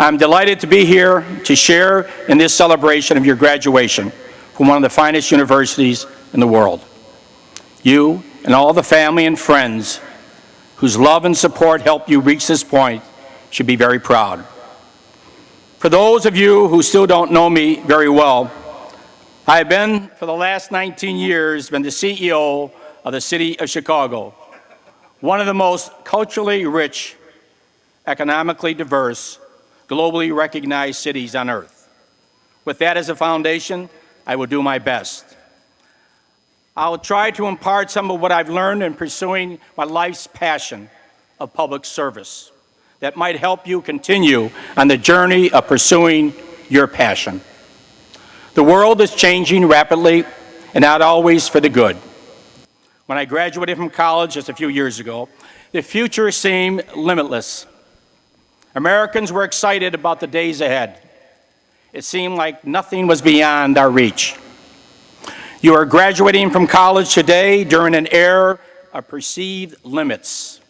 I'm delighted to be here to share in this celebration of your graduation from one of the finest universities in the world. You and all the family and friends whose love and support helped you reach this point should be very proud. For those of you who still don't know me very well, I have been, for the last 19 years, been the CEO of the city of Chicago, one of the most culturally rich, economically diverse, globally recognized cities on earth. With that as a foundation, I will do my best. I'll try to impart some of what I've learned in pursuing my life's passion of public service that might help you continue on the journey of pursuing your passion. The world is changing rapidly and not always for the good. When I graduated from college just a few years ago, the future seemed limitless. Americans were excited about the days ahead. It seemed like nothing was beyond our reach. You are graduating from college today during an era of perceived limits.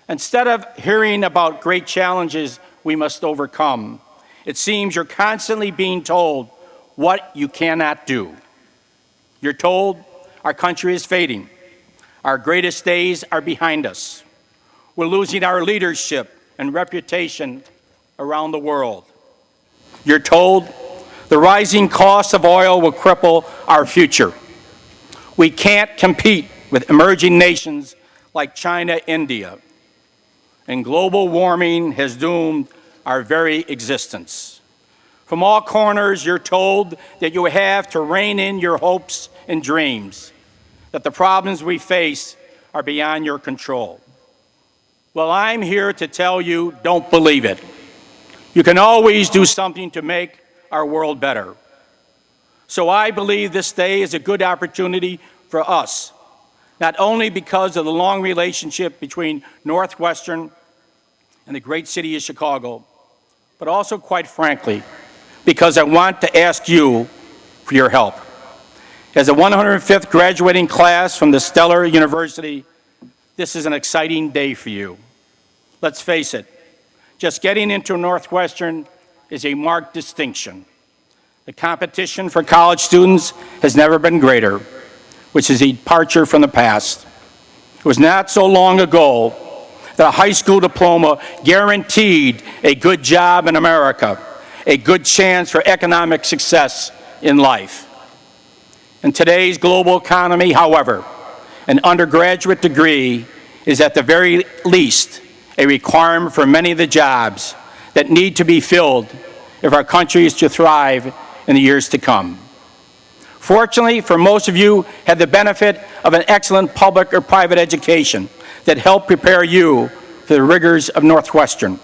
Instead of hearing about great challenges we must overcome, it seems you're constantly being told what you cannot do. You're told our country is fading. Our greatest days are behind us. We're losing our leadership and reputation around the world. You're told the rising cost of oil will cripple our future. We can't compete with emerging nations like China, India, and global warming has doomed our very existence. From all corners, you're told that you have to rein in your hopes and dreams, that the problems we face are beyond your control. Well, I'm here to tell you, don't believe it. You can always do something to make our world better. So I believe this day is a good opportunity for us, not only because of the long relationship between Northwestern and the great city of Chicago, but also, quite frankly, because I want to ask you for your help. As a 105th graduating class from the stellar university, this is an exciting day for you. Let's face it, just getting into Northwestern is a marked distinction. The competition for college students has never been greater, which is a departure from the past. It was not so long ago that a high school diploma guaranteed a good job in America, a good chance for economic success in life. In today's global economy, however, an undergraduate degree is at the very least a requirement for many of the jobs that need to be filled if our country is to thrive in the years to come. Fortunately, for most of you, have the benefit of an excellent public or private education that helped prepare you for the rigors of Northwestern.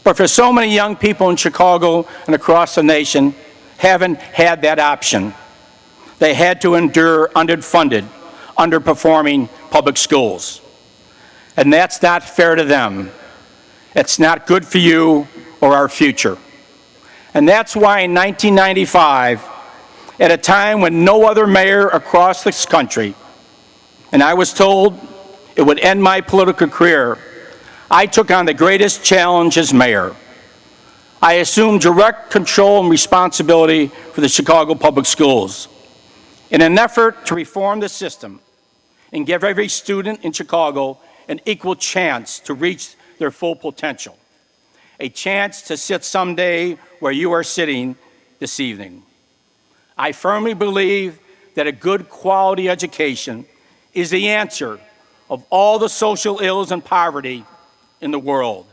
But for so many young people in Chicago and across the nation, haven't had that option. They had to endure underfunded, underperforming public schools. And that's not fair to them. It's not good for you or our future. And that's why in 1995, at a time when no other mayor across this country, and I was told it would end my political career, I took on the greatest challenge as mayor. I assumed direct control and responsibility for the Chicago Public Schools in an effort to reform the system and give every student in Chicago an equal chance to reach their full potential, a chance to sit someday where you are sitting this evening. I firmly believe that a good quality education is the answer of all the social ills and poverty in the world.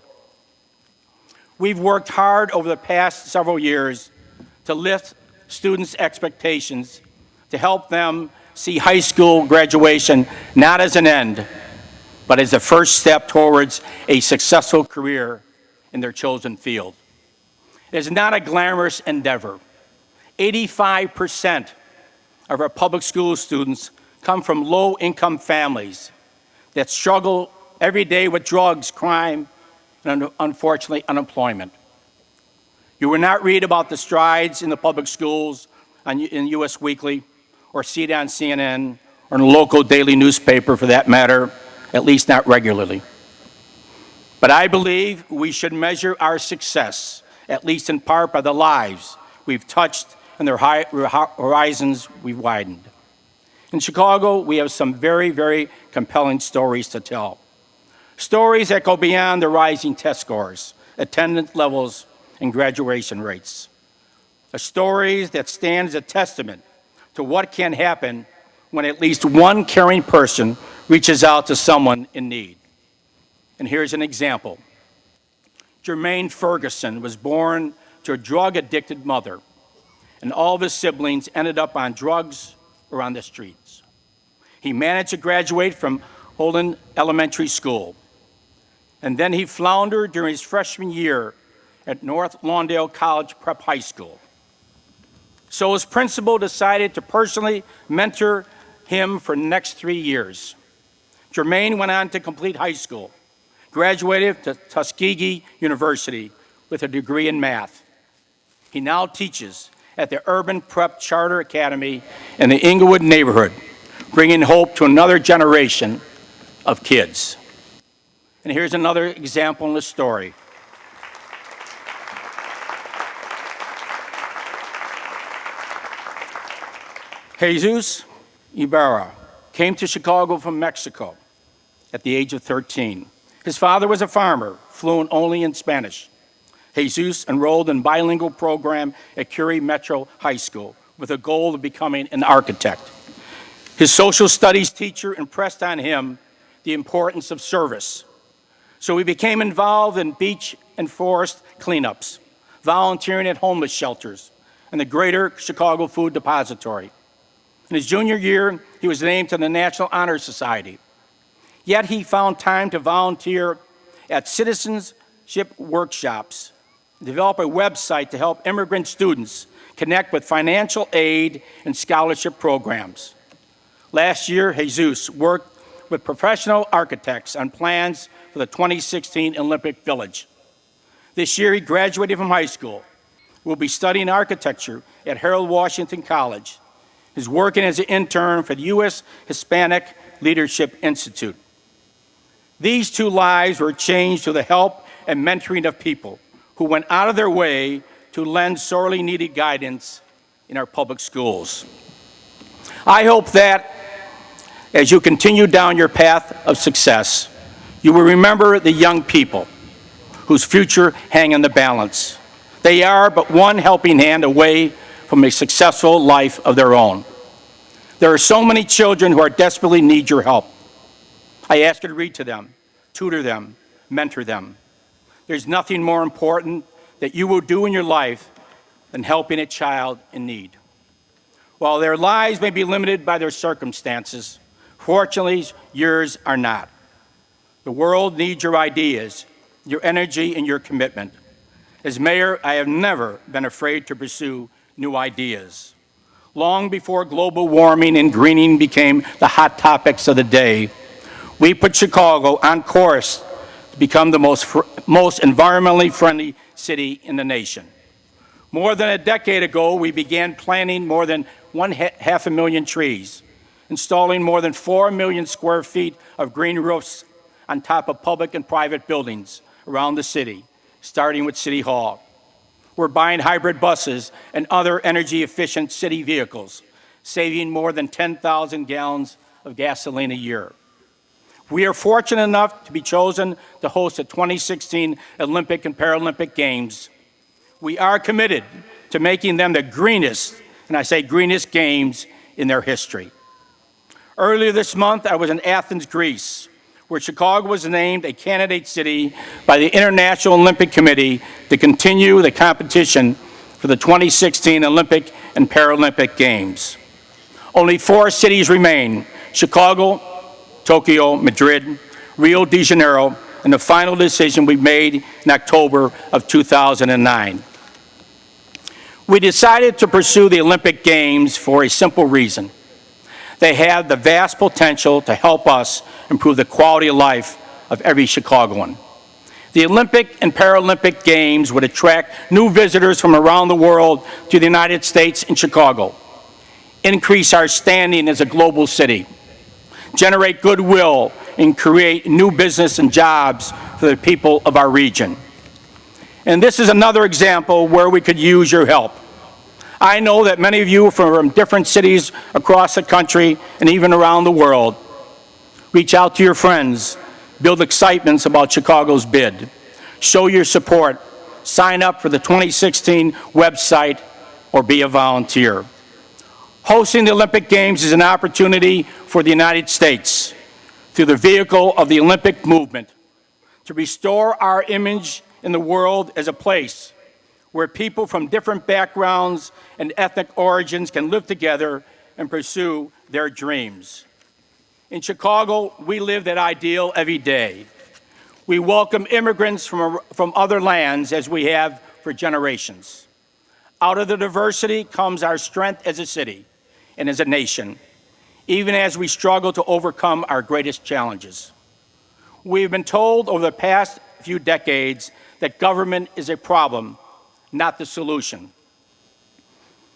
We've worked hard over the past several years to lift students' expectations, to help them see high school graduation not as an end, but as a first step towards a successful career in their chosen field. It is not a glamorous endeavor. 85% of our public school students come from low-income families that struggle every day with drugs, crime, and unfortunately, unemployment. You will not read about the strides in the public schools in US Weekly, or see it on CNN, or in a local daily newspaper for that matter, at least not regularly. But I believe we should measure our success, at least in part, by the lives we've touched and the horizons we've widened. In Chicago, we have some very, very compelling stories to tell. Stories that go beyond the rising test scores, attendance levels, and graduation rates. The stories that stand as a testament to what can happen when at least one caring person reaches out to someone in need. And here's an example. Jermaine Ferguson was born to a drug-addicted mother, and all of his siblings ended up on drugs or on the streets. He managed to graduate from Holden Elementary School, and then he floundered during his freshman year at North Lawndale College Prep High School. So his principal decided to personally mentor him for the next 3 years. Jermaine went on to complete high school, graduated to Tuskegee University with a degree in math. He now teaches at the Urban Prep Charter Academy in the Inglewood neighborhood, bringing hope to another generation of kids. And here's another example in the story. Jesus Ibarra came to Chicago from Mexico at the age of 13. His father was a farmer, fluent only in Spanish. Jesus enrolled in a bilingual program at Curie Metro High School with a goal of becoming an architect. His social studies teacher impressed on him the importance of service. So he became involved in beach and forest cleanups, volunteering at homeless shelters, and the Greater Chicago Food Depository. In his junior year, he was named to the National Honor Society. Yet he found time to volunteer at citizenship workshops, develop a website to help immigrant students connect with financial aid and scholarship programs. Last year, Jesus worked with professional architects on plans for the 2016 Olympic Village. This year, he graduated from high school. Will be studying architecture at Harold Washington College. He's working as an intern for the U.S. Hispanic Leadership Institute. These two lives were changed through the help and mentoring of people who went out of their way to lend sorely needed guidance in our public schools. I hope that as you continue down your path of success, you will remember the young people whose future hang in the balance. They are but one helping hand away from a successful life of their own. There are so many children who desperately need your help. I ask you to read to them, tutor them, mentor them. There's nothing more important that you will do in your life than helping a child in need. While their lives may be limited by their circumstances, fortunately, yours are not. The world needs your ideas, your energy, and your commitment. As mayor, I have never been afraid to pursue new ideas. Long before global warming and greening became the hot topics of the day, we put Chicago on course to become the most environmentally friendly city in the nation. More than a decade ago, we began planting more than 500,000 trees, installing more than 4 million square feet of green roofs on top of public and private buildings around the city, starting with City Hall. We're buying hybrid buses and other energy-efficient city vehicles, saving more than 10,000 gallons of gasoline a year. We are fortunate enough to be chosen to host the 2016 Olympic and Paralympic Games. We are committed to making them the greenest, and I say greenest, games in their history. Earlier this month, I was in Athens, Greece, where Chicago was named a candidate city by the International Olympic Committee to continue the competition for the 2016 Olympic and Paralympic Games. Only 4 cities remain: Chicago, Tokyo, Madrid, Rio de Janeiro, and the final decision we made in October of 2009. We decided to pursue the Olympic Games for a simple reason. They have the vast potential to help us improve the quality of life of every Chicagoan. The Olympic and Paralympic Games would attract new visitors from around the world to the United States and Chicago, increase our standing as a global city, generate goodwill, and create new business and jobs for the people of our region. And this is another example where we could use your help. I know that many of you from different cities across the country and even around the world reach out to your friends, build excitements about Chicago's bid, show your support, sign up for the 2016 website, or be a volunteer. Hosting the Olympic Games is an opportunity for the United States, through the vehicle of the Olympic movement, to restore our image in the world as a place where people from different backgrounds and ethnic origins can live together and pursue their dreams. In Chicago, we live that ideal every day. We welcome immigrants from other lands as we have for generations. Out of the diversity comes our strength as a city and as a nation, even as we struggle to overcome our greatest challenges. We've been told over the past few decades that government is a problem, not the solution.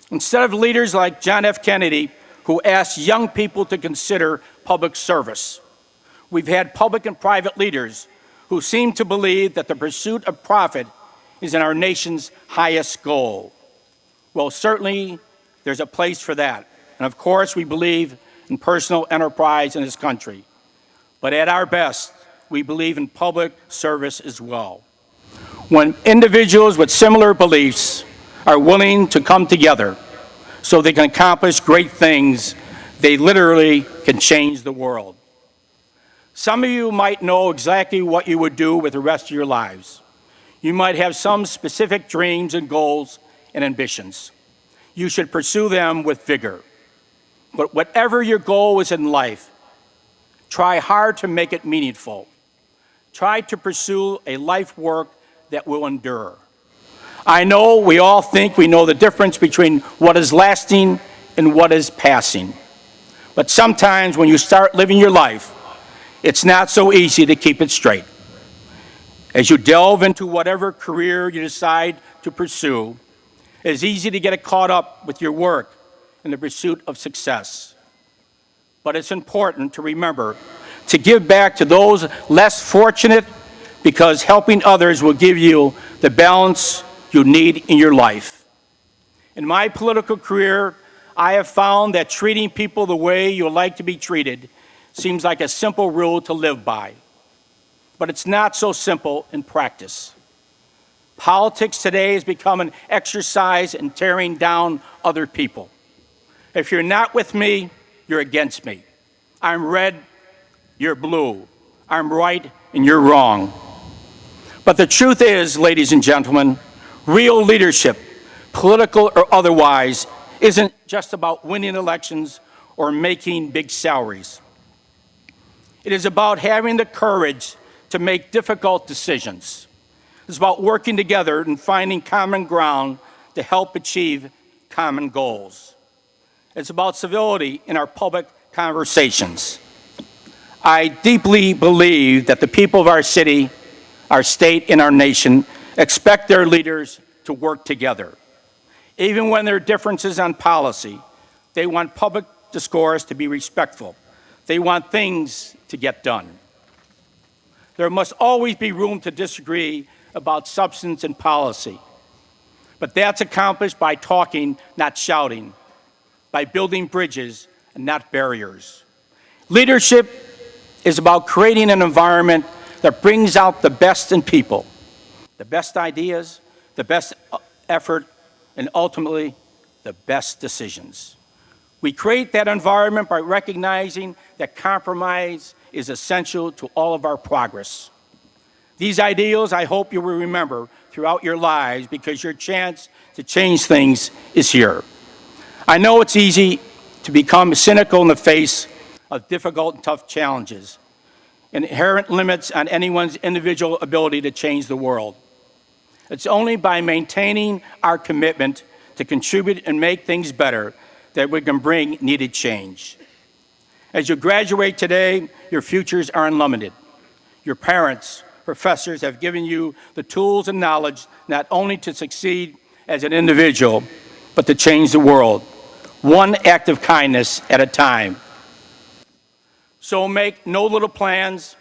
Instead of leaders like John F. Kennedy, who asked young people to consider public service, we've had public and private leaders who seem to believe that the pursuit of profit is in our nation's highest goal. Well, certainly there's a place for that. And of course, we believe in personal enterprise in this country. But at our best, we believe in public service as well. When individuals with similar beliefs are willing to come together so they can accomplish great things, they literally can change the world. Some of you might know exactly what you would do with the rest of your lives. You might have some specific dreams and goals and ambitions. You should pursue them with vigor. But whatever your goal is in life, try hard to make it meaningful. Try to pursue a life work that will endure. I know we all think we know the difference between what is lasting and what is passing. But sometimes when you start living your life, it's not so easy to keep it straight. As you delve into whatever career you decide to pursue, it's easy to get caught up with your work in the pursuit of success. But it's important to remember to give back to those less fortunate, because helping others will give you the balance you need in your life. In my political career, I have found that treating people the way you like to be treated seems like a simple rule to live by. But it's not so simple in practice. Politics today has become an exercise in tearing down other people. If you're not with me, you're against me. I'm red, you're blue. I'm right, and you're wrong. But the truth is, ladies and gentlemen, real leadership, political or otherwise, isn't just about winning elections or making big salaries. It is about having the courage to make difficult decisions. It's about working together and finding common ground to help achieve common goals. It's about civility in our public conversations. I deeply believe that the people of our city, our state, and our nation expect their leaders to work together. Even when there are differences on policy, they want public discourse to be respectful. They want things to get done. There must always be room to disagree about substance and policy. But that's accomplished by talking, not shouting, by building bridges and not barriers. Leadership is about creating an environment that brings out the best in people, the best ideas, the best effort, and ultimately, the best decisions. We create that environment by recognizing that compromise is essential to all of our progress. These ideals, I hope you will remember throughout your lives, because your chance to change things is here. I know it's easy to become cynical in the face of difficult and tough challenges, inherent limits on anyone's individual ability to change the world. It's only by maintaining our commitment to contribute and make things better that we can bring needed change. As you graduate today, your futures are unlimited. Your parents, professors have given you the tools and knowledge not only to succeed as an individual, but to change the world, one act of kindness at a time. So make no little plans.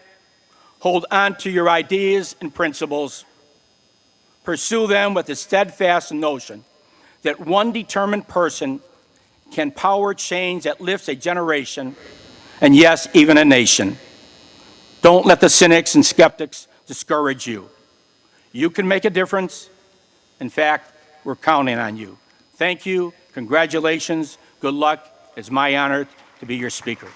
Hold on to your ideas and principles. Pursue them with the steadfast notion that one determined person can power change that lifts a generation, and yes, even a nation. Don't let the cynics and skeptics discourage you. You can make a difference. In fact, we're counting on you. Thank you, congratulations, good luck. It's my honor to be your speaker.